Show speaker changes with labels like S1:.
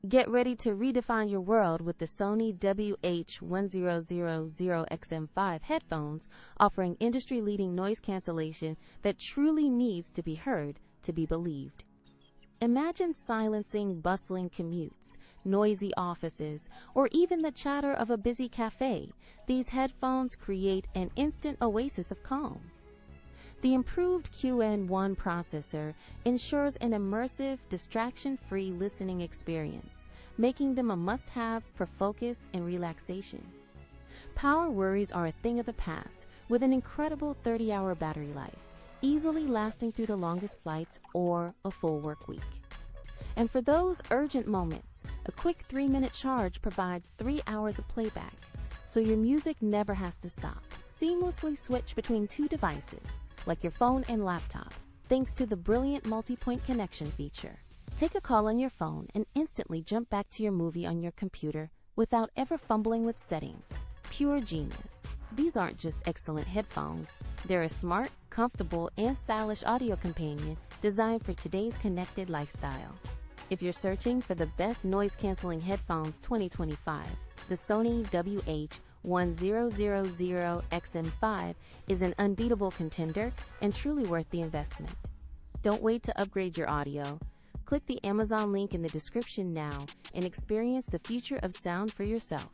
S1: Get ready to redefine your world with the Sony WH-1000XM5 headphones, offering industry-leading noise cancellation that truly needs to be heard to be believed. Imagine silencing bustling commutes, noisy offices, or even the chatter of a busy cafe. These headphones create an instant oasis of calm. The improved QN1 processor ensures an immersive, distraction-free listening experience, making them a must-have for focus and relaxation. Power worries are a thing of the past, with an incredible 30-hour battery life, easily lasting through the longest flights or a full work week. And for those urgent moments, a quick 3-minute charge provides 3 hours of playback, so your music never has to stop. Seamlessly switch between two devices, like your phone and laptop, thanks to the brilliant multi-point connection feature. Take a call on your phone and instantly jump back to your movie on your computer without ever fumbling with settings. Pure genius. These aren't just excellent headphones. They're a smart, comfortable, and stylish audio companion designed for today's connected lifestyle. If you're searching for the best noise-canceling headphones 2025, the Sony WH-1000XM5 is an unbeatable contender and truly worth the investment. Don't wait to upgrade your audio. Click the Amazon link in the description now and experience the future of sound for yourself.